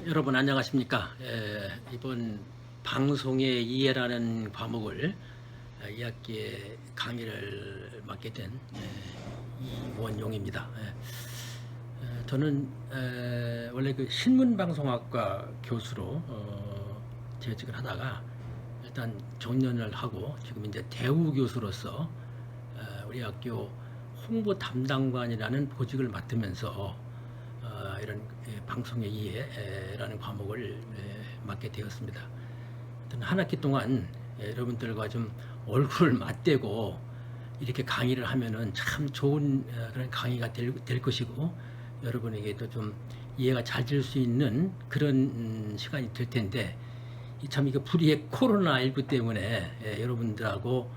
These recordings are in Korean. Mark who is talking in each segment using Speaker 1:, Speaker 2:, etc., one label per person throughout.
Speaker 1: 여러분 안녕하십니까? 이번 방송의 이해라는 과목을 2학기에 강의를 맡게 된 이원용입니다. 저는 원래 그 신문방송학과 교수로 재직을 하다가 일단 정년을 하고 지금 이제 대우 교수로서 우리 학교 홍보 담당관이라는 보직을 맡으면서 이런 방송의 이해라는 과목을 맡게 되었습니다. 한 학기 동안 여러분들과 좀 얼굴을 맞대고 이렇게 강의를 하면은 참 좋은 그런 강의가 될 것이고 여러분에게도 좀 이해가 잘 될 수 있는 그런 시간이 될 텐데 참 이거 불의의 코로나19 때문에 여러분들하고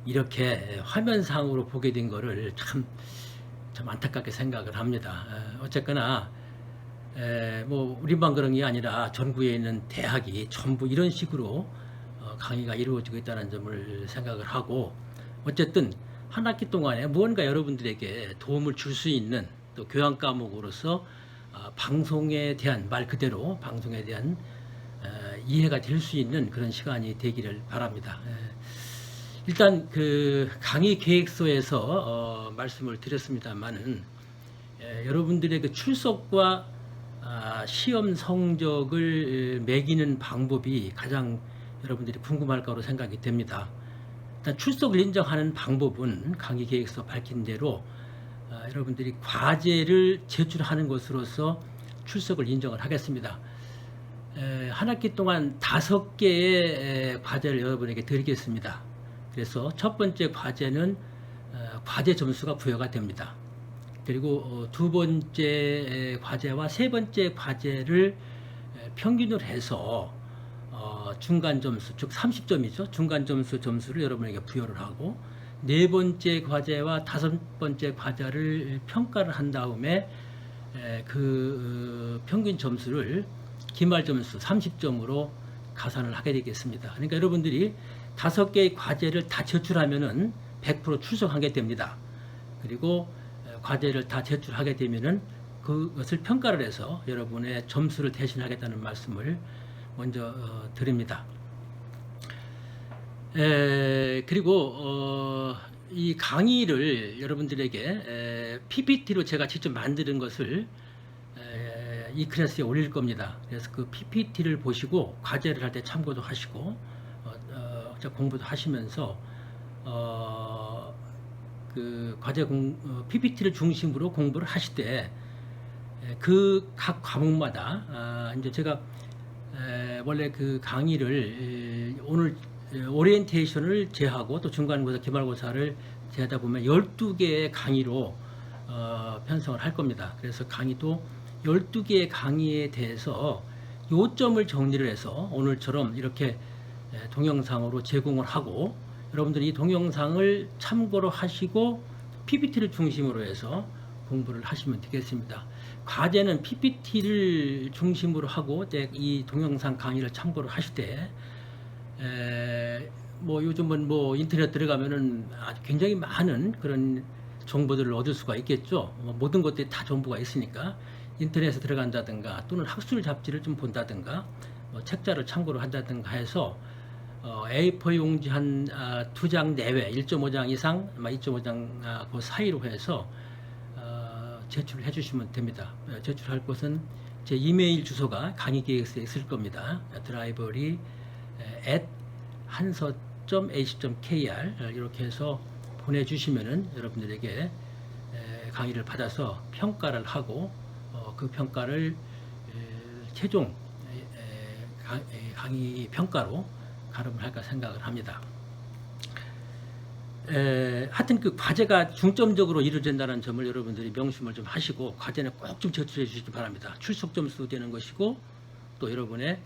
Speaker 1: 이렇게 화면상으로 보게 된 거를 참 안타깝게 생각을 합니다. 어쨌거나 뭐 우리만 그런 게 아니라 전국에 있는 대학이 전부 이런 식으로 강의가 이루어지고 있다는 점을 생각을 하고 어쨌든 한 학기 동안에 무언가 여러분들에게 도움을 줄 수 있는 또 교양 과목으로서 방송에 대한 말 그대로 방송에 대한 이해가 될 수 있는 그런 시간이 되기를 바랍니다. 일단 그 강의 계획서에서 말씀을 드렸습니다만은 여러분들의 그 출석과 시험 성적을 매기는 방법이 가장 여러분들이 궁금할 거로 생각이 됩니다. 일단 출석을 인정하는 방법은 강의 계획서 밝힌 대로 여러분들이 과제를 제출하는 것으로서 출석을 인정을 하겠습니다. 한 학기 동안 5개의 과제를 여러분에게 드리겠습니다. 그래서 첫 번째 과제는 과제 점수가 부여가 됩니다. 그리고 두 번째 과제와 세 번째 과제를 평균을 해서 중간 점수, 즉 30점이죠. 중간 점수를 여러분에게 부여를 하고 네 번째 과제와 다섯 번째 과제를 평가를 한 다음에 그 평균 점수를 기말 점수 30점으로 가산을 하게 되겠습니다. 그러니까 여러분들이 5개의 과제를 다 제출하면은 100% 출석하게 됩니다. 그리고 과제를 다 제출하게 되면은 그것을 평가를 해서 여러분의 점수를 대신하겠다는 말씀을 먼저 드립니다. 그리고 이 강의를 여러분들에게 PPT로 제가 직접 만드는 것을 이 클래스에 올릴 겁니다. 그래서 그 PPT를 보시고 과제를 할 때 참고도 하시고 공부도 하시면서 그 과제 PPT를 중심으로 공부를 하실 때 그 각 과목마다 이제 제가 원래 그 강의를 오늘 오리엔테이션을 제하고 또 중간고사, 기말고사를 제하다 보면 12개의 강의로 편성을 할 겁니다. 그래서 강의도 12개의 강의에 대해서 요점을 정리를 해서 오늘처럼 이렇게 동영상으로 제공을 하고 여러분들이 이 동영상을 참고로 하시고 PPT를 중심으로 해서 공부를 하시면 되겠습니다. 과제는 PPT를 중심으로 하고 이 동영상 강의를 참고로 하실 때 뭐 요즘은 뭐 인터넷 들어가면은 아주 굉장히 많은 그런 정보들을 얻을 수가 있겠죠. 모든 것들이 다 정보가 있으니까 인터넷에 들어간다든가 또는 학술 잡지를 좀 본다든가 책자를 참고로 한다든가 해서 A4 용지 한 2장 내외 1.5장 이상 2.5장 그 사이로 해서 제출을 해주시면 됩니다. 제출할 것은 제 이메일 주소가 강의 계획서에 있을 겁니다. 드라이버리 @hanso.ac.kr 이렇게 해서 보내주시면은 여러분들에게 강의를 받아서 평가를 하고 그 평가를 최종 강의 평가로 가름을 할까 생각을 합니다. 하여튼 그 과제가 중점적으로 이루어진다는 점을 여러분들이 명심을 좀 하시고 과제는 꼭 좀 제출해 주시기 바랍니다. 출석 점수 되는 것이고 또 여러분의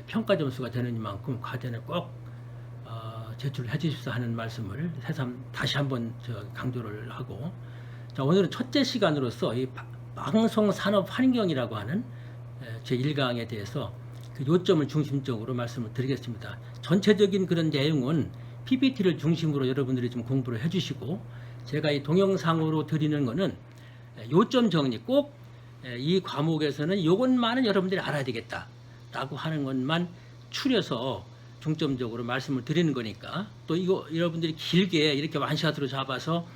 Speaker 1: 평가 점수가 되는 이만큼 과제는 꼭 제출해 주십사 하는 말씀을 새삼 다시 한번 강조를 하고 자, 오늘은 첫째 시간으로서 이 방송 산업 환경이라고 하는 제 1강에 대해서 그 요점을 중심적으로 말씀을 드리겠습니다. 전체적인 그런 내용은 PPT를 중심으로 여러분들이 좀 공부를 해주시고 제가 이 동영상으로 드리는 거는 요점 정리 꼭 이 과목에서는 요것만은 여러분들이 알아야 되겠다라고 하는 것만 추려서 중점적으로 말씀을 드리는 거니까, 또 이거 여러분들이 길게 이렇게 완샷으로 잡아서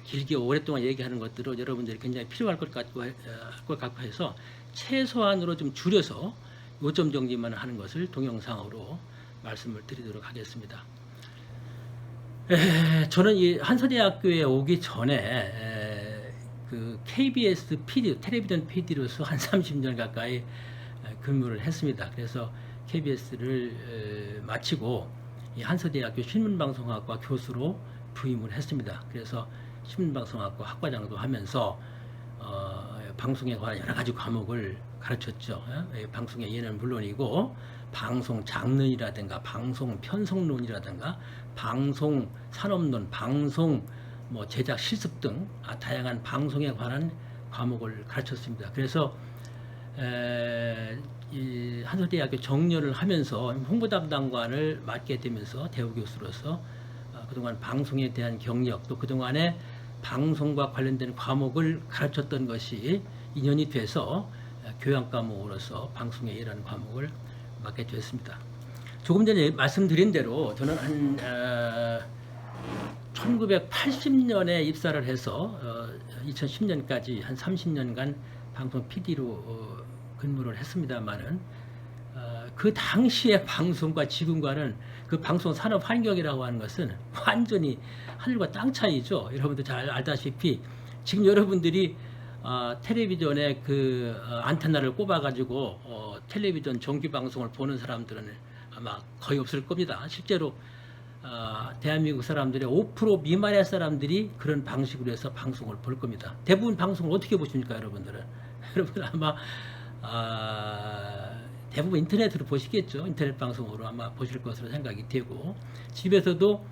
Speaker 1: 길게 오랫동안 얘기하는 것들은 여러분들이 굉장히 필요할 것 같고 해서 최소한으로 좀 줄여서 요점 정리만 하는 것을 동영상으로 말씀을 드리도록 하겠습니다. 저는 이 한서대학교에 오기 전에 그 KBS PD, 텔레비전 PD로서 한 30년 가까이 근무를 했습니다. 그래서 KBS를 마치고 이 한서대학교 신문방송학과 교수로 부임을 했습니다. 그래서 신문방송학과 학과장도 하면서 방송에 관한 여러 가지 과목을 가르쳤죠. 방송의 예는 물론이고 방송 장르이라든가 방송 편성론이라든가 방송 산업론, 방송 제작 실습 등 다양한 방송에 관한 과목을 가르쳤습니다. 그래서 이 한서대학교 정년을 하면서 홍보 담당관을 맡게 되면서 대우 교수로서 그동안 방송에 대한 경력, 또 그동안에 방송과 관련된 과목을 가르쳤던 것이 인연이 돼서 교양 과목으로서 방송의 예라는 과목을 맡게 되었습니다. 조금 전에 말씀드린 대로 저는 한 1980년에 입사를 해서 2010년까지 한 30년간 방송 PD로 근무를 했습니다만은 그 당시의 방송과 지금과는 그 방송 산업 환경이라고 하는 것은 완전히 하늘과 땅 차이죠. 여러분들 잘 알다시피 지금 여러분들이 텔레비전에 그 안테나를 꼽아가지고 텔레비전 정규 방송을 보는 사람들은 아마 거의 없을 겁니다. 실제로 대한민국 사람들의 5% 미만의 사람들이 그런 방식으로 해서 방송을 볼 겁니다. 대부분 방송을 어떻게 보십니까, 여러분들은? 여러분 아마 대부분 인터넷으로 보시겠죠. 인터넷 방송으로 아마 보실 것으로 생각이 되고, 집에서도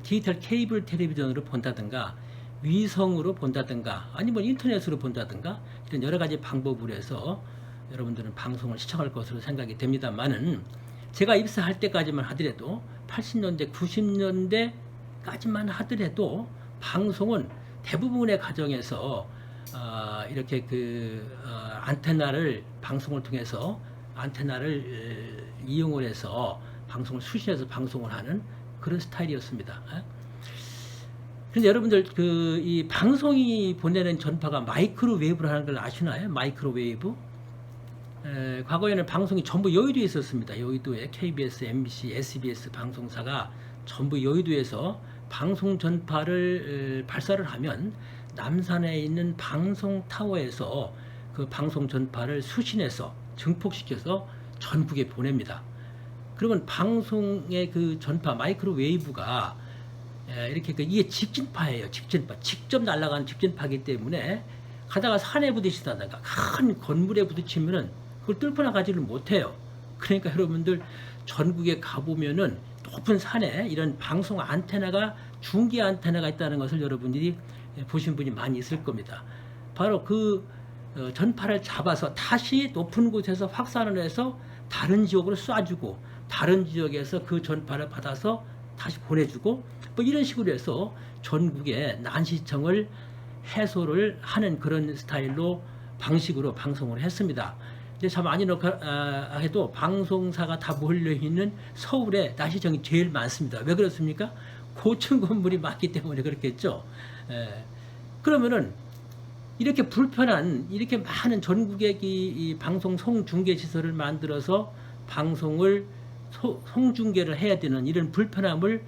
Speaker 1: 디지털 케이블 텔레비전으로 본다든가 위성으로 본다든가 아니면 인터넷으로 본다든가 이런 여러 가지 방법으로 해서 여러분들은 방송을 시청할 것으로 생각이 됩니다만은, 제가 입사할 때까지만 하더라도 80년대 90년대까지만 하더라도 방송은 대부분의 가정에서 이렇게 안테나를 방송을 통해서 안테나를 이용을 해서 방송을 수신해서 방송을 하는 그런 스타일이었습니다. 그런데 여러분들 이 방송이 보내는 전파가 마이크로웨이브라는 걸 아시나요? 마이크로웨이브? 과거에는 방송이 전부 여의도에 있었습니다. 여의도에 KBS, MBC, SBS 방송사가 전부 여의도에서 방송 전파를 발사를 하면 남산에 있는 방송타워에서 그 방송 전파를 수신해서 증폭시켜서 전국에 보냅니다. 그러면 방송의 그 전파 마이크로웨이브가 이렇게 이게 직진파예요. 직진파. 직접 날아가는 직진파이기 때문에 가다가 산에 부딪히다든가 큰 건물에 부딪히면은 그걸 뚫고 나가지를 못해요. 그러니까 여러분들 전국에 가보면은 높은 산에 이런 방송 안테나가 중계 안테나가 있다는 것을 여러분들이 보신 분이 많이 있을 겁니다. 바로 그 전파를 잡아서 다시 높은 곳에서 확산을 해서 다른 지역으로 쏴주고 다른 지역에서 그 전파를 받아서 다시 보내주고 이런 식으로 해서 전국의 난시청을 해소를 하는 그런 스타일로 방식으로 방송을 했습니다. 근데 참 아니라고 해도 방송사가 다 몰려있는 서울에 난시청이 제일 많습니다. 왜 그렇습니까? 고층 건물이 많기 때문에 그렇겠죠. 그러면은 이렇게 불편한 이렇게 많은 전국의 이 방송 송중계 시설을 만들어서 방송을 송중계를 해야 되는 이런 불편함을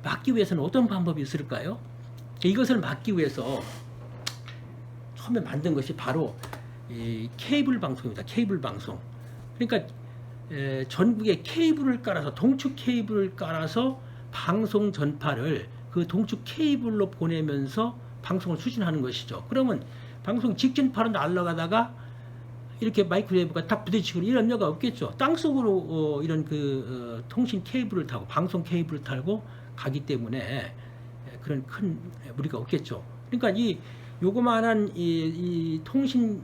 Speaker 1: 막기 위해서는 어떤 방법이 있을까요? 이것을 막기 위해서 처음에 만든 것이 바로 이 케이블 방송입니다. 케이블 방송. 그러니까 전국에 케이블을 깔아서 동축 케이블을 깔아서 방송 전파를 그 동축 케이블로 보내면서 방송을 수신하는 것이죠. 그러면 방송 직진파로 날아가다가 이렇게 마이크로웨이브가 딱 부딪히고 이런 염려가 없겠죠. 땅속으로 이런 통신 케이블을 타고 방송 케이블을 타고 가기 때문에 그런 큰 무리가 없겠죠. 그러니까 이 요거만한 이 통신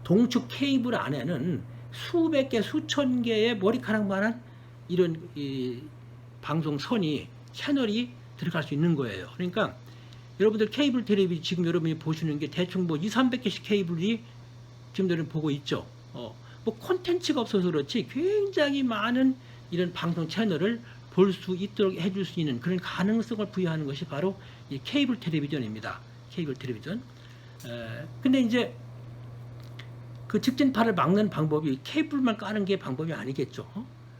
Speaker 1: 동축 케이블 안에는 수백 개, 수천 개의 머리카락만한 이런 이 방송선이 채널이 들어갈 수 있는 거예요. 그러니까 여러분들 케이블 텔레비전 지금 여러분이 보시는 게 대충 뭐 200~300개씩 케이블이 지금 여러분 보고 있죠. 뭐 콘텐츠가 없어서 그렇지 굉장히 많은 이런 방송 채널을 볼 수 있도록 해줄 수 있는 그런 가능성을 부여하는 것이 바로 이 케이블 텔레비전입니다. 케이블 텔레비전. 근데 이제 그 직진파를 막는 방법이 케이블만 까는 게 방법이 아니겠죠.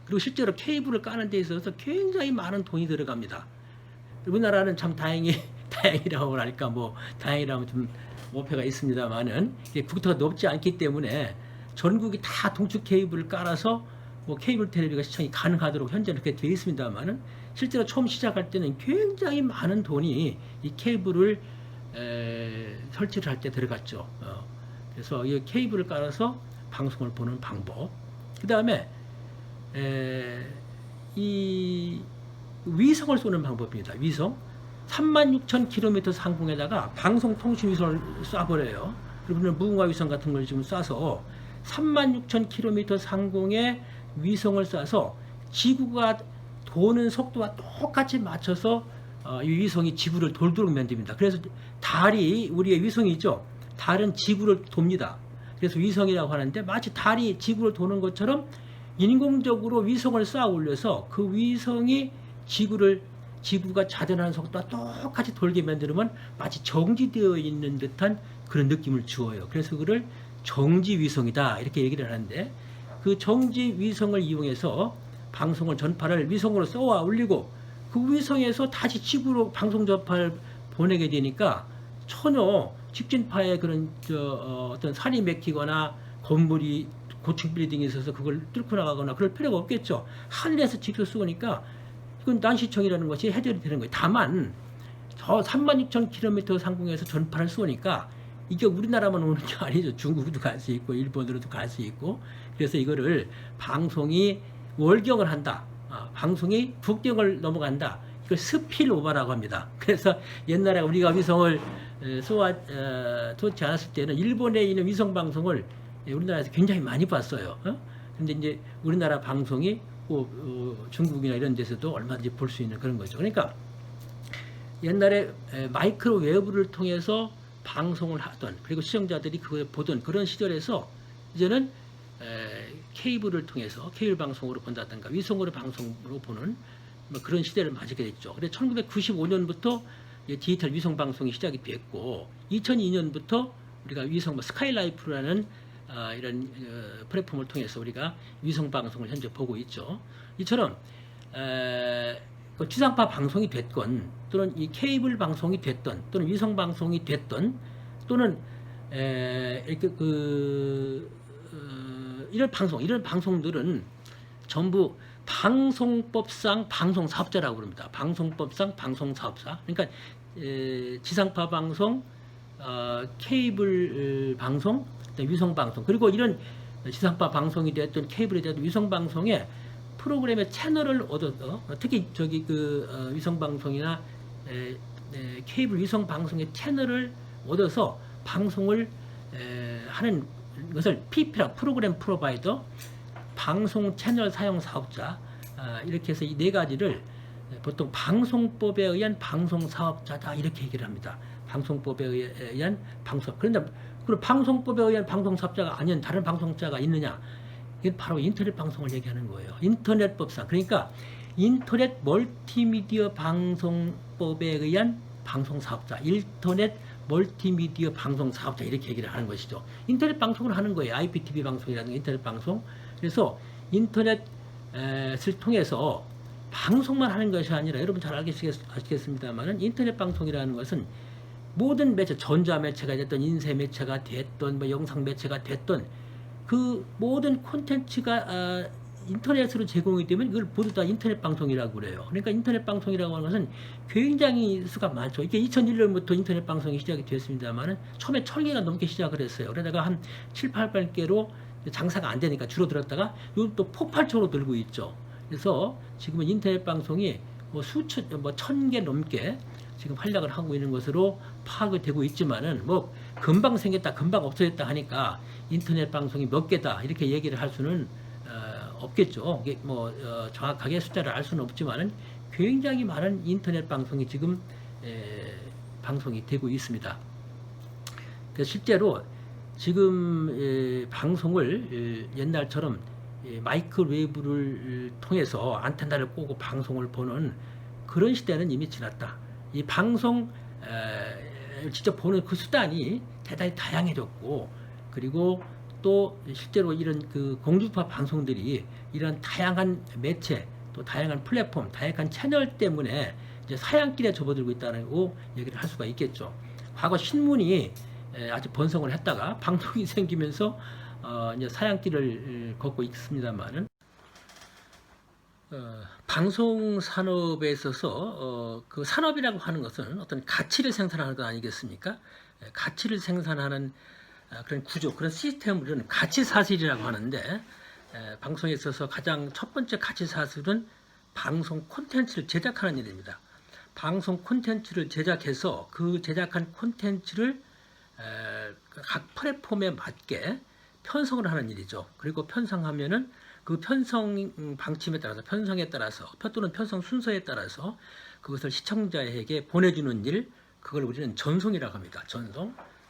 Speaker 1: 그리고 실제로 케이블을 까는 데 있어서 굉장히 많은 돈이 들어갑니다. 우리나라는 참 다행이라고 할까, 뭐, 다행이라면 좀 오해가 있습니다만은, 국토가 높지 않기 때문에 전국이 다 동축 케이블을 깔아서 뭐 케이블 텔레비가 시청이 가능하도록 현재 그렇게 되어 있습니다만은, 실제로 처음 시작할 때는 굉장히 많은 돈이 이 케이블을 설치를 할 때 들어갔죠. 그래서 이 케이블을 깔아서 방송을 보는 방법. 그 다음에 이 위성을 쏘는 방법입니다. 위성 36,000km 상공에다가 방송통신 위성을 쏴버려요. 그러면 무궁화 위성 같은 걸 지금 쏴서 36,000km 상공에 위성을 쏴서 지구가 도는 속도와 똑같이 맞춰서 이 위성이 지구를 돌도록 만듭니다. 그래서 달이 우리의 위성이 있죠. 달은 지구를 돕니다. 그래서 위성이라고 하는데 마치 달이 지구를 도는 것처럼 인공적으로 위성을 쌓아 올려서 그 위성이 지구가 자전하는 속도와 똑같이 돌게 만들면 마치 정지되어 있는 듯한 그런 느낌을 주어요. 그래서 그를 정지위성이다 이렇게 얘기를 하는데, 그 정지위성을 이용해서 방송을 전파를 위성으로 쏘아 올리고 그 위성에서 다시 지구로 방송 전파를 보내게 되니까 전혀 직진파의 그런 어떤 산이 막히거나 건물이 고층 빌딩이 있어서 그걸 뚫고 나가거나 그럴 필요가 없겠죠. 하늘에서 직접 쏘니까 이건 난시청이라는 것이 해결이 되는 거예요. 다만 저 36,000km 상공에서 전파를 쏘니까 이게 우리나라만 오는 게 아니죠. 중국도 갈 수 있고 일본으로도 갈 수 있고, 그래서 이거를 방송이 월경을 한다. 방송이 북경을 넘어간다. 이걸 스필오버라고 합니다. 그래서 옛날에 우리가 위성을 쏘지 않았을 때는 일본에 있는 위성 방송을 우리나라에서 굉장히 많이 봤어요. 근데 이제 우리나라 방송이 중국이나 이런 데서도 얼마든지 볼 수 있는 그런 거죠. 그러니까 옛날에 마이크로웨이브를 통해서 방송을 하던, 그리고 시청자들이 그걸 보던 그런 시절에서 이제는 케이블을 통해서 케이블 방송으로 본다든가 위성으로 방송으로 보는 뭐 그런 시대를 맞이게 됐죠. 그래서 1995년부터 디지털 위성 방송이 시작이 됐고, 2002년부터 우리가 위성 스카이라이프라는 이런 플랫폼을 통해서 우리가 위성 방송을 현재 보고 있죠. 이처럼 그 지상파 방송이 됐건, 또는 이 케이블 방송이 됐던, 또는 위성 방송이 됐던, 또는 이렇게 이런 방송들은 전부 방송법상 방송사업자라고 그럽니다. 방송법상 방송사업자. 그러니까 지상파 방송, 케이블 방송, 위성 방송, 그리고 이런 지상파 방송이 됐든 케이블이 됐든 위성 방송에 프로그램의 채널을 얻어서, 특히 위성 방송이나 케이블 위성 방송의 채널을 얻어서 방송을 하는 것을 PP라, 프로그램 프로바이더, 방송 채널 사용 사업자, 이렇게 해서 이 네 가지를 보통 방송법에 의한 방송 사업자다 이렇게 얘기를 합니다. 방송법에 의한 방송. 그런데 그럼 방송법에 의한 방송 사업자가 아닌 다른 방송자가 있느냐? 이게 바로 인터넷 방송을 얘기하는 거예요. 인터넷법상. 그러니까 인터넷 멀티미디어 방송법에 의한 방송 사업자, 인터넷 멀티미디어 방송 사업자 이렇게 얘기를 하는 것이죠. 인터넷 방송을 하는 거예요. IPTV 방송이라든가 인터넷 방송. 그래서 인터넷을 통해서 방송만 하는 것이 아니라, 여러분 잘 아시겠습니다만은 인터넷 방송이라는 것은 모든 매체, 전자 매체가 됐던 인쇄 매체가 됐던 뭐 영상 매체가 됐던 그 모든 콘텐츠가 인터넷으로 제공이 되면 이걸 모두 다 인터넷 방송이라고 그래요. 그러니까 인터넷 방송이라고 하는 것은 굉장히 수가 많죠. 이게 2001년부터 인터넷 방송이 시작이 됐습니다만은 처음에 1000개가 넘게 시작을 했어요. 그러다가 한 7, 800개로 장사가 안 되니까 줄어들었다가 요즘 또 폭발적으로 늘고 있죠. 그래서 지금은 인터넷 방송이 뭐 1000개 넘게 지금 활약을 하고 있는 것으로 파악이 되고 있지만은 뭐 금방 생겼다, 금방 없어졌다 하니까 인터넷 방송이 몇 개다 이렇게 얘기를 할 수는 없겠죠. 이게 뭐 정확하게 숫자를 알 수는 없지만은 굉장히 많은 인터넷 방송이 지금 방송이 되고 있습니다. 그래서 실제로 지금 방송을 옛날처럼 마이크로웨이브를 통해서 안테나를 꽂고 방송을 보는 그런 시대는 이미 지났다. 이 방송 직접 보는 그 수단이 대단히 다양해졌고, 그리고 또 실제로 이런 그 공중파 방송들이 이런 다양한 매체, 또 다양한 플랫폼, 다양한 채널 때문에 이제 사양길에 접어들고 있다는 거 얘기를 할 수가 있겠죠. 과거 신문이 아주 번성을 했다가 방송이 생기면서 이제 사양길을 걷고 있습니다만은, 방송 산업에 있어서 그 산업이라고 하는 것은 어떤 가치를 생산하는 것 아니겠습니까? 가치를 생산하는 그런 구조, 그런 시스템을 우리는 가치 사슬이라고 하는데, 방송에 있어서 가장 첫 번째 가치 사슬은 방송 콘텐츠를 제작하는 일입니다. 방송 콘텐츠를 제작해서 그 제작한 콘텐츠를 각 플랫폼에 맞게 편성을 하는 일이죠. 그리고 편성하면은 그 편성 방침에 따라서, 편성에 따라서, 또는 편성 순서에 따라서 그것을 시청자에게 보내주는 일, 그걸 우리는 전송이라고 합니다.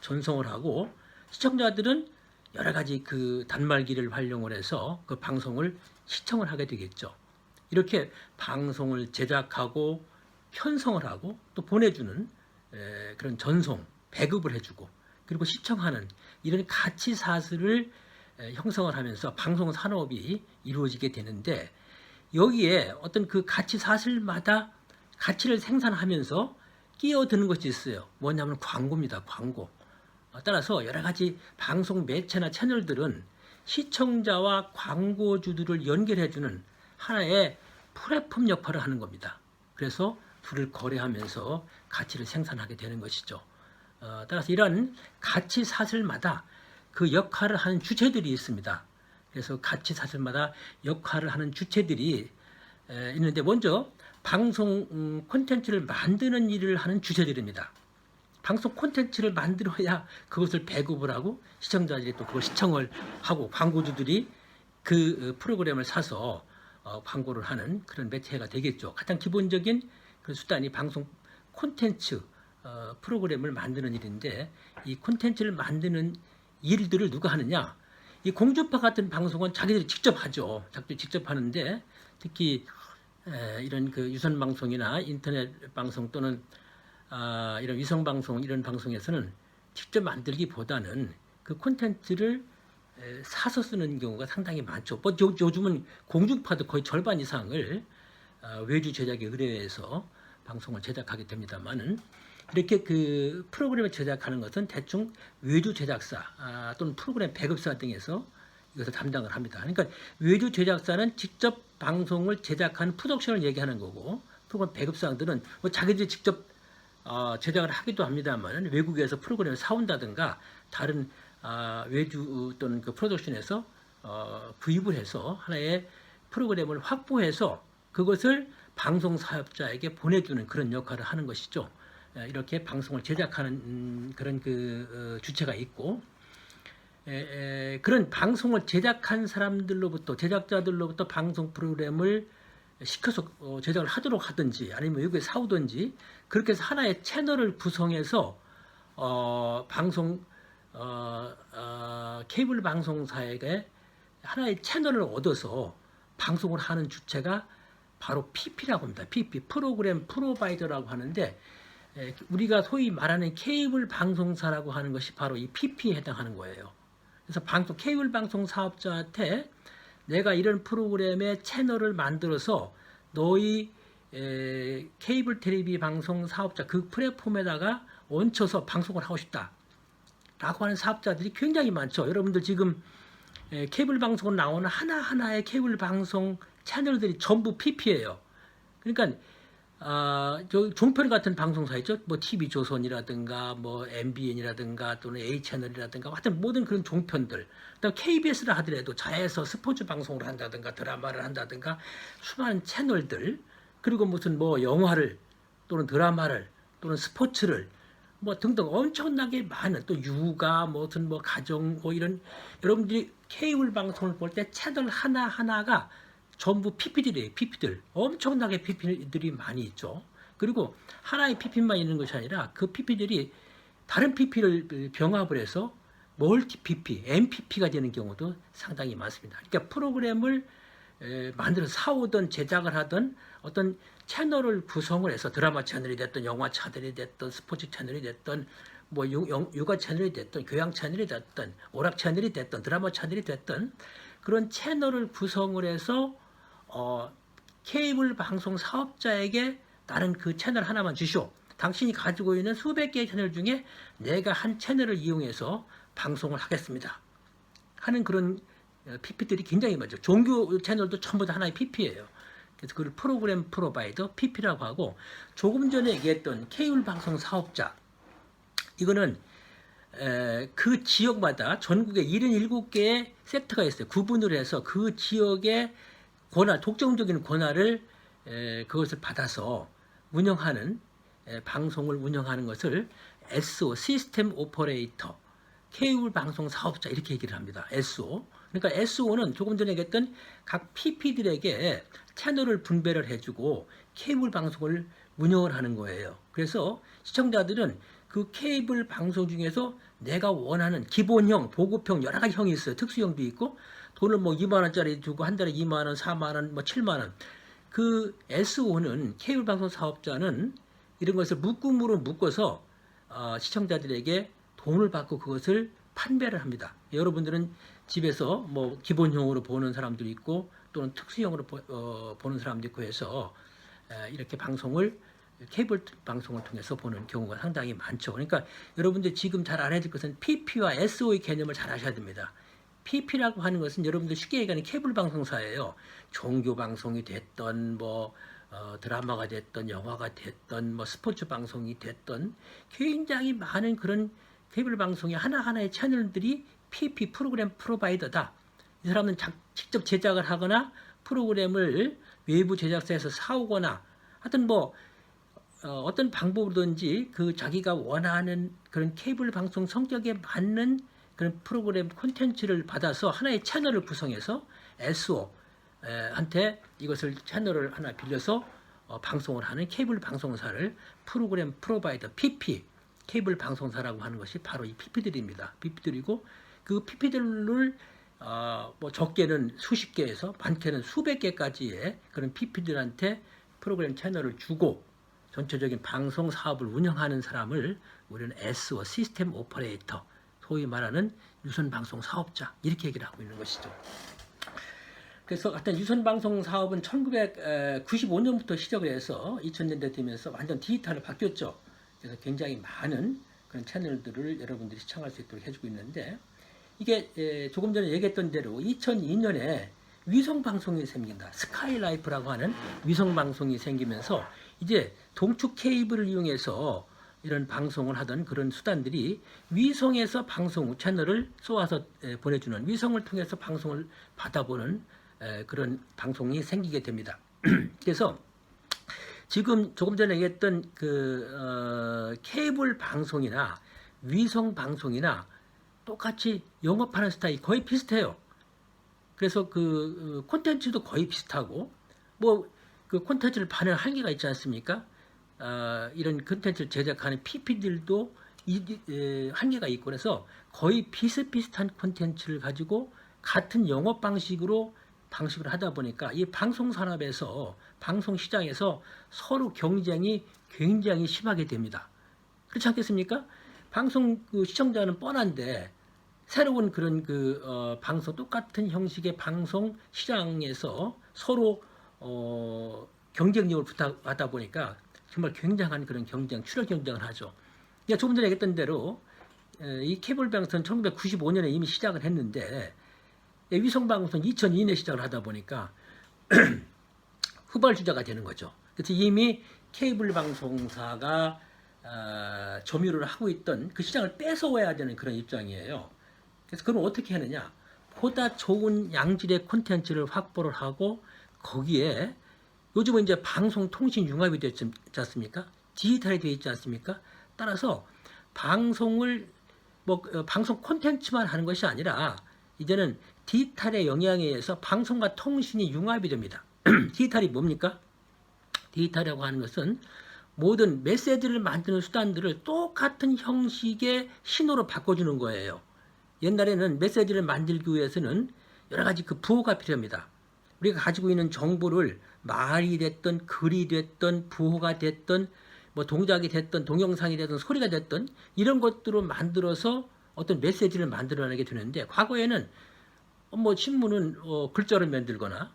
Speaker 1: 전송을 하고, 시청자들은 여러 가지 그 단말기를 활용을 해서 그 방송을 시청을 하게 되겠죠. 이렇게 방송을 제작하고 편성을 하고 또 보내주는 그런 전송, 배급을 해주고, 그리고 시청하는 이런 가치 사슬을 형성을 하면서 방송 산업이 이루어지게 되는데, 여기에 어떤 그 가치 사슬마다 가치를 생산하면서 끼어드는 것이 있어요. 뭐냐면 광고입니다. 광고. 따라서 여러 가지 방송 매체나 채널들은 시청자와 광고주들을 연결해주는 하나의 플랫폼 역할을 하는 겁니다. 그래서 둘을 거래하면서 가치를 생산하게 되는 것이죠. 따라서 이러한 가치 사슬마다 그 역할을 하는 주체들이 있습니다. 그래서 가치 사슬마다 역할을 하는 주체들이 있는데, 먼저 방송 콘텐츠를 만드는 일을 하는 주체들입니다. 방송 콘텐츠를 만들어야 그것을 배급을 하고 시청자들이 또 그걸 시청을 하고 광고주들이 그 프로그램을 사서 광고를 하는 그런 매체가 되겠죠. 가장 기본적인 그 수단이 방송 콘텐츠 프로그램을 만드는 일인데, 이 콘텐츠를 만드는 일들을 누가 하느냐? 이 공중파 같은 방송은 자기들이 직접 하죠. 자기들이 직접 하는데, 특히 이런 그 유선 방송이나 인터넷 방송 또는 이런 위성 방송, 이런 방송에서는 직접 만들기보다는 그 콘텐츠를 사서 쓰는 경우가 상당히 많죠. 뭐 요즘은 공중파도 거의 절반 이상을 외주 제작에 의뢰해서 방송을 제작하게 됩니다만은, 이렇게 그 프로그램을 제작하는 것은 대충 외주 제작사 또는 프로그램 배급사 등에서 이것을 담당을 합니다. 그러니까 외주 제작사는 직접 방송을 제작하는 프로덕션을 얘기하는 거고, 프로그램 배급사들은 뭐 자기들이 직접 제작을 하기도 합니다만, 외국에서 프로그램을 사온다든가 다른 외주 또는 그 프로덕션에서 구입을 해서 하나의 프로그램을 확보해서 그것을 방송 사업자에게 보내주는 그런 역할을 하는 것이죠. 이렇게 방송을 제작하는 그런 그 주체가 있고, 그런 방송을 제작한 사람들로부터, 제작자들로부터 방송 프로그램을 시켜서 제작을 하도록 하든지 아니면 외국에 사오든지, 그렇게 해서 하나의 채널을 구성해서 방송 케이블 방송사에게 하나의 채널을 얻어서 방송을 하는 주체가 바로 PP라고 합니다. PP, 프로그램 프로바이더라고 하는데, 우리가 소위 말하는 케이블 방송사라고 하는 것이 바로 이 PP에 해당하는 거예요. 그래서 케이블 방송 사업자한테 내가 이런 프로그램의 채널을 만들어서 너희 케이블 텔레비 방송 사업자 그 플랫폼에다가 얹혀서 방송을 하고 싶다 라고 하는 사업자들이 굉장히 많죠. 여러분들 지금 케이블 방송으로 나오는 하나하나의 케이블 방송 채널들이 전부 PP예요. 그러니까 종편 같은 방송사 있죠. 뭐 TV조선이라든가 뭐 MBN이라든가 또는 A채널이라든가 하여튼 모든 그런 종편들. 그다음 KBS라 하더라도 자에서 스포츠 방송을 한다든가 드라마를 한다든가 수많은 채널들, 그리고 무슨 뭐 영화를 또는 드라마를 또는 스포츠를 뭐 등등 엄청나게 많은, 또 육아 무슨 뭐 가정 뭐 이런, 여러분들이 케이블 방송을 볼 때 채널 하나하나가 전부 PP들이에요. PP들. 엄청나게 PP들이 많이 있죠. 그리고 하나의 PP만 있는 것이 아니라 그 PP들이 다른 PP를 병합을 해서 멀티 PP, MPP가 되는 경우도 상당히 많습니다. 그러니까 프로그램을 만들어서 사오든 제작을 하든 어떤 채널을 구성을 해서 드라마 채널이 됐든 영화 채널이 됐든 스포츠 채널이 됐든 뭐 육아 채널이 됐든 교양 채널이 됐든 오락 채널이 됐든 드라마 채널이 됐든 그런 채널을 구성을 해서 케이블 방송 사업자에게 나는 그 채널 하나만 주시오. 당신이 가지고 있는 수백 개의 채널 중에 내가 한 채널을 이용해서 방송을 하겠습니다. 하는 그런 PP들이 굉장히 많죠. 종교 채널도 전부 다 하나의 PP예요. 그래서 그걸 프로그램 프로바이더 PP라고 하고, 조금 전에 얘기했던 케이블 방송 사업자, 이거는 그 지역마다 전국에 77개의 섹터가 있어요. 구분을 해서 그 지역의 권한, 독점적인 권한을 그것을 받아서 운영하는, 방송을 운영하는 것을 SO, 시스템 오퍼레이터, 케이블 방송 사업자 이렇게 얘기를 합니다. SO. 그러니까 SO는 조금 전에 얘기했던 각 PP들에게 채널을 분배를 해주고 케이블 방송을 운영을 하는 거예요. 그래서 시청자들은 그 케이블 방송 중에서 내가 원하는 기본형, 보급형 여러 가지 형이 있어요. 특수형도 있고, 돈을 뭐 2만 원짜리 주고 한 달에 2만 원, 4만 원, 뭐 7만 원. 그 SO는 케이블 방송 사업자는 이런 것을 묶음으로 묶어서 시청자들에게 돈을 받고 그것을 판매를 합니다. 여러분들은 집에서 뭐 기본형으로 보는 사람도 있고 또는 특수형으로 보는 사람도 있고 해서 이렇게 방송을 케이블 방송을 통해서 보는 경우가 상당히 많죠. 그러니까 여러분들 지금 잘 알아야 될 것은 PP와 SO의 개념을 잘 아셔야 됩니다. PP라고 하는 것은 여러분들 쉽게 얘기하는 케이블 방송사예요. 종교 방송이 됐던 뭐 드라마가 됐던 영화가 됐던 뭐 스포츠 방송이 됐던 굉장히 많은 그런 케이블 방송의 하나하나의 채널들이 PP 프로그램 프로바이더다. 이 사람은 직접 제작을 하거나 프로그램을 외부 제작사에서 사오거나 하여튼 뭐 어떤 방법으로든지 그 자기가 원하는 그런 케이블 방송 성격에 맞는 그런 프로그램 콘텐츠를 받아서 하나의 채널을 구성해서 SO 한테 이것을 채널을 하나 빌려서 방송을 하는 케이블 방송사를 프로그램 프로바이더 PP 케이블 방송사라고 하는 것이 바로 이 PP들입니다. PP들이고 그 PP들을 뭐 적게는 수십 개에서 많게는 수백 개까지의 그런 PP들한테 프로그램 채널을 주고 전체적인 방송 사업을 운영하는 사람을 우리는 SO, 시스템 오퍼레이터, 소위 말하는 유선 방송 사업자 이렇게 얘기를 하고 있는 것이죠. 그래서 하여튼 유선 방송 사업은 1995년부터 시작을 해서 2000년대 되면서 완전 디지털로 바뀌었죠. 그래서 굉장히 많은 그런 채널들을 여러분들이 시청할 수 있도록 해주고 있는데, 이게 조금 전에 얘기했던 대로 2002년에 위성방송이 생긴다. 스카이라이프라고 하는 위성방송이 생기면서 이제 동축 케이블을 이용해서 이런 방송을 하던 그런 수단들이 위성에서 방송 채널을 쏘아서 보내주는, 위성을 통해서 방송을 받아보는 그런 방송이 생기게 됩니다. 그래서 지금 조금 전에 얘기했던 그 케이블 방송이나 위성 방송이나 똑같이 영업하는 스타일이 거의 비슷해요. 그래서 그 콘텐츠도 거의 비슷하고 뭐 그 콘텐츠를 파는 한계가 있지 않습니까? 이런 콘텐츠를 제작하는 PP들도 한계가 있고 그래서 거의 비슷비슷한 콘텐츠를 가지고 같은 영업 방식을 하다 보니까 이 방송 산업에서 방송 시장에서 서로 경쟁이 굉장히 심하게 됩니다. 그렇지 않겠습니까? 방송 그 시청자는 뻔한데 새로운 그런 방송 똑같은 형식의 방송 시장에서 서로 경쟁력을 부탁하다 보니까 정말 굉장한 그런 출혈 경쟁을 하죠. 그러니까 조금 전에 얘기했던 대로 이 케이블 방송은 1995년에 이미 시작을 했는데 위성 방송은 2002년에 시작을 하다 보니까 후발주자가 되는 거죠. 그래서 이미 케이블 방송사가 점유를 하고 있던 그 시장을 뺏어와야 되는 그런 입장이에요. 그래서 그럼 어떻게 하느냐? 보다 좋은 양질의 콘텐츠를 확보를 하고 거기에 요즘은 이제 방송 통신 융합이 되지 않습니까? 디지털이 되어 있지 않습니까? 따라서 방송을 방송 콘텐츠만 하는 것이 아니라 이제는 디지털의 영향에 의해서 방송과 통신이 융합이 됩니다. 디지털이 뭡니까? 디지털이라고 하는 것은 모든 메시지를 만드는 수단들을 똑같은 형식의 신호로 바꿔주는 거예요. 옛날에는 메시지를 만들기 위해서는 여러 가지 그 부호가 필요합니다. 우리가 가지고 있는 정보를 말이 됐든 글이 됐든 부호가 됐든 뭐 동작이 됐든 동영상이 됐든 소리가 됐든 이런 것들을 만들어서 어떤 메시지를 만들어내게 되는데, 과거에는 뭐 신문은 글자를 만들거나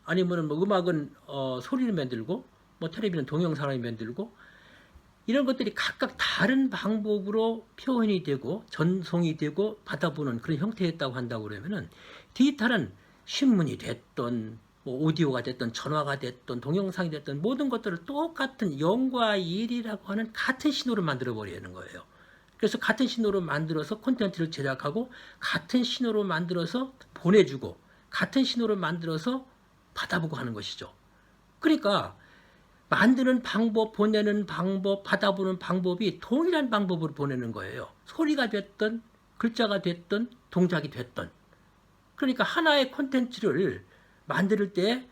Speaker 1: 아니면 뭐 음악은 소리를 만들고 뭐 텔레비전 동영상을 만들고 이런 것들이 각각 다른 방법으로 표현이 되고 전송이 되고 받아보는 그런 형태였다고 한다고 그러면은, 디지털은 신문이 됐던 뭐 오디오가 됐던 전화가 됐던 동영상이 됐던 모든 것들을 똑같은 0과 1이라고 하는 같은 신호를 만들어 버리는 거예요. 그래서 같은 신호로 만들어서 콘텐츠를 제작하고 같은 신호로 만들어서 보내주고 같은 신호로 만들어서 받아보고 하는 것이죠. 그러니까 만드는 방법, 보내는 방법, 받아보는 방법이 동일한 방법으로 보내는 거예요. 소리가 됐든 글자가 됐든 동작이 됐든. 그러니까 하나의 콘텐츠를 만들 때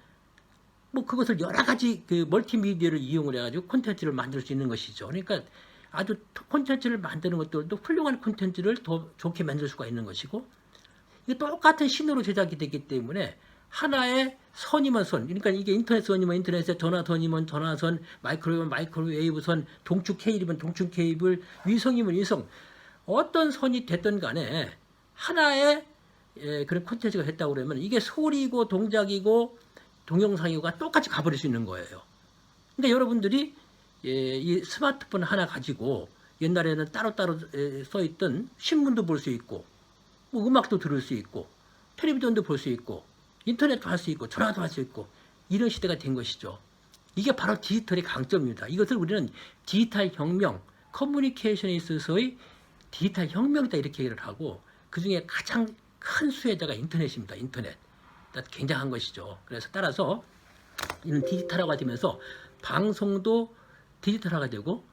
Speaker 1: 뭐 그것을 여러 가지 그 멀티미디어를 이용을 해가지고 콘텐츠를 만들 수 있는 것이죠. 그러니까 아주 콘텐츠를 만드는 것들도 훌륭한 콘텐츠를 더 좋게 만들 수가 있는 것이고, 이게 똑같은 신호로 제작이 되기 때문에 하나의 선이면 선, 그러니까 이게 인터넷 선이면 인터넷에, 전화선이면 전화선, 마이크로웨이브면 마이크로웨이브 선, 동축 케이블이면 동축 케이블, 위성이면 위성, 어떤 선이 됐든 간에 하나의 그런 콘텐츠가 됐다고 그러면 이게 소리고 동작이고 동영상이고가 똑같이 가버릴 수 있는 거예요. 그러니까 여러분들이 이 스마트폰 하나 가지고 옛날에는 따로따로 써있던 신문도 볼 수 있고 뭐 음악도 들을 수 있고 텔레비전도 볼 수 있고 인터넷도 할 수 있고 전화도 할 수 있고 이런 시대가 된 것이죠. 이게 바로 디지털의 강점입니다. 이것을 우리는 디지털 혁명, 커뮤니케이션에 있어서의 디지털 혁명이다 이렇게 얘기를 하고, 그 중에 가장 큰 수혜자가 인터넷입니다. 인터넷. 굉장한 것이죠. 그래서 따라서 이런 디지털화가 되면서 방송도 디지털화가 되고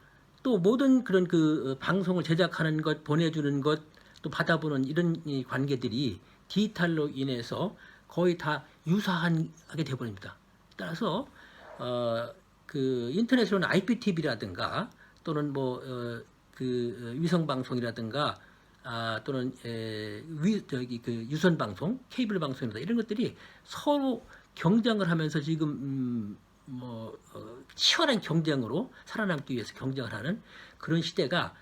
Speaker 1: 또 모든 그런 그 방송을 제작하는 것, 보내주는 것, 또 받아보는 이런 관계들이 디지털로 인해서 거의 다 유사하게 되어버립니다. 따라서 그 인터넷으로는 IPTV라든가 또는 뭐 그 위성 방송이라든가 또는 그 유선 방송, 케이블 방송이라든가 이런 것들이 서로 경쟁을 하면서 지금 치열한 경쟁으로 살아남기 위해서 경쟁을 하는 그런 시대가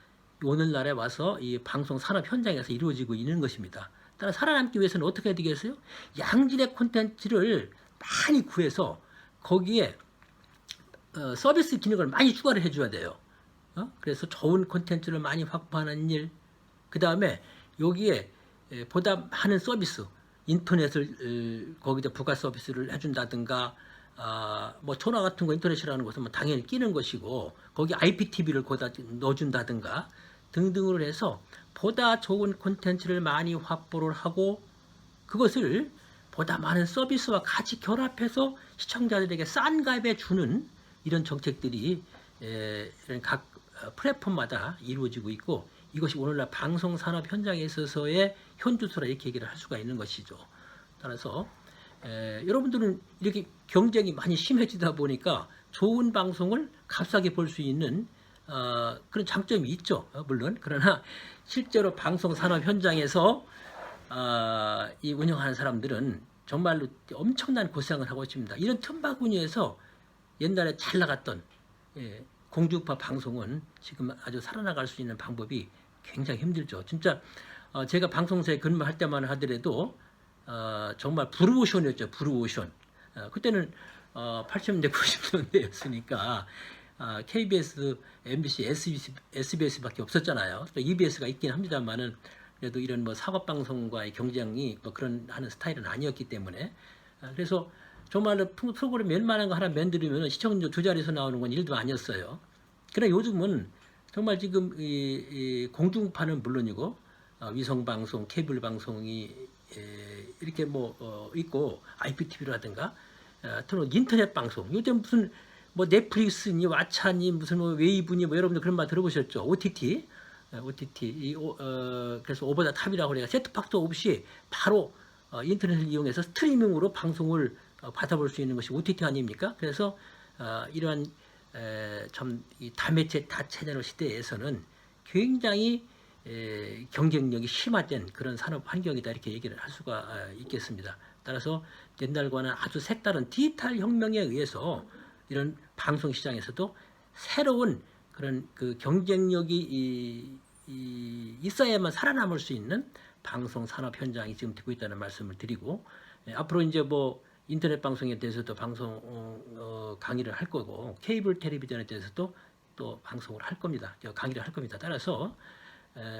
Speaker 1: 오늘날에 와서 이 방송 산업 현장에서 이루어지고 있는 것입니다. 따라 살아남기 위해서는 어떻게 해야 되겠어요? 양질의 콘텐츠를 많이 구해서 거기에 서비스 기능을 많이 추가를 해줘야 돼요. 그래서 좋은 콘텐츠를 많이 확보하는 일, 그 다음에 여기에 보다 많은 서비스, 인터넷을 거기다 부가 서비스를 해준다든가, 뭐 전화 같은 거 인터넷이라는 것은 뭐 당연히 끼는 것이고 거기 IPTV를 거기다 넣어준다든가 등등으로 해서 보다 좋은 콘텐츠를 많이 확보를 하고 그것을 보다 많은 서비스와 같이 결합해서 시청자들에게 싼 값에 주는 이런 정책들이 이런 각 플랫폼마다 이루어지고 있고, 이것이 오늘날 방송 산업 현장에 있어서의 현주소라 이렇게 얘기를 할 수가 있는 것이죠. 따라서 여러분들은 이렇게 경쟁이 많이 심해지다 보니까 좋은 방송을 값싸게 볼 수 있는 그런 장점이 있죠. 물론. 그러나 실제로 방송 산업 현장에서 이 운영하는 사람들은 정말로 엄청난 고생을 하고 있습니다. 이런 틈바구니에서 옛날에 잘 나갔던 공중파 방송은 지금 아주 살아나갈 수 있는 방법이 굉장히 힘들죠. 진짜 제가 방송사에 근무할 때만 하더라도 정말 블루오션이었죠. 블루오션. 그때는 80년대 90년대였으니까 KBS, MBC, SBS밖에 없었잖아요. 또 EBS가 있긴 합니다만은 그래도 이런 뭐 사업방송과의 경쟁이 뭐 그런 하는 스타일은 아니었기 때문에 그래서 정말로 프로그램 웬만한 거 하나 만들면 시청률 2자리에서 나오는 건 일도 아니었어요. 그러나 요즘은 정말 지금 이 공중파는 물론이고 위성방송, 케이블 방송이 이렇게 뭐 있고 IPTV라든가 또는 인터넷 방송, 요즘 무슨 뭐 넷플릭스니 왓챠니 무슨 뭐 웨이브니 뭐 여러분들 그런 말 들어보셨죠? OTT 그래서 오버 더 탑이라고 해서 세트박도 없이 바로 인터넷을 이용해서 스트리밍으로 방송을 받아볼 수 있는 것이 OTT 아닙니까? 그래서 이러한 참 이 다매체 다채널 시대에서는 굉장히 경쟁력이 심화된 그런 산업 환경이다 이렇게 얘기를 할 수가 있겠습니다. 따라서 옛날과는 아주 색다른 디지털 혁명에 의해서 이런 방송 시장에서도 새로운 그런 그 경쟁력이 있어야만 살아남을 수 있는 방송 산업 현장이 지금 되고 있다는 말씀을 드리고, 앞으로 이제 뭐 인터넷 방송에 대해서도 방송 강의를 할 거고, 케이블 텔레비전에 대해서도 또 방송을 할 겁니다. 강의를 할 겁니다. 따라서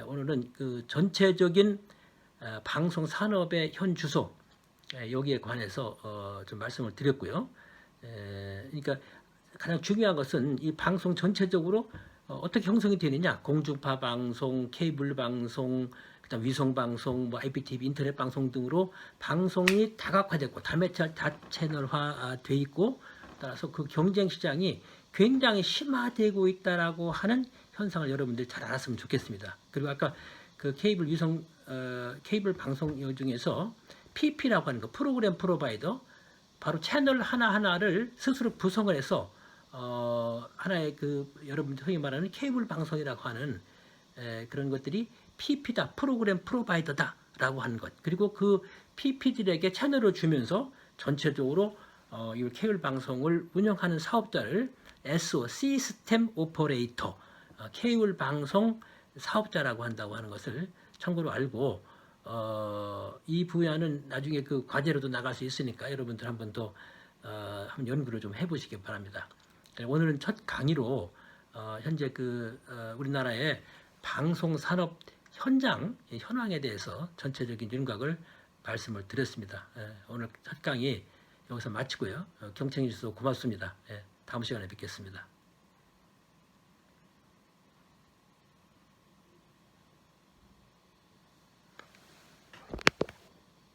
Speaker 1: 오늘은 그 전체적인 방송 산업의 현 주소, 여기에 관해서 좀 말씀을 드렸고요. 그러니까 가장 중요한 것은 이 방송 전체적으로 어떻게 형성이 되느냐, 공중파 방송, 케이블 방송, 그다음 위성 방송, 뭐 IPTV, 인터넷 방송 등으로 방송이 다각화됐고 다채널화 돼 있고, 따라서 그 경쟁 시장이 굉장히 심화되고 있다라고 하는 현상을 여러분들이 잘 알았으면 좋겠습니다. 그리고 아까 그 케이블 위성 케이블 방송 중에서 PP라고 하는 거, 프로그램 프로바이더, 바로 채널 하나하나를 스스로 구성을 해서 하나의 그 여러분들 흔히 말하는 케이블 방송이라고 하는 그런 것들이 PP다, 프로그램 프로바이더다라고 하는 것. 그리고 그 PP들에게 채널을 주면서 전체적으로 이 케이블 방송을 운영하는 사업자를 SO, 시스템 오퍼레이터, 케이블 방송 사업자라고 한다고 하는 것을 참고로 알고, 이 분야는 나중에 그 과제로도 나갈 수 있으니까 여러분들 한번 더 한번 연구를 좀 해보시기 바랍니다. 오늘은 첫 강의로 현재 그 우리나라의 방송 산업 현장 현황에 대해서 전체적인 윤곽을 말씀을 드렸습니다. 오늘 첫 강의 여기서 마치고요. 경청해 주셔서 고맙습니다. 다음 시간에 뵙겠습니다.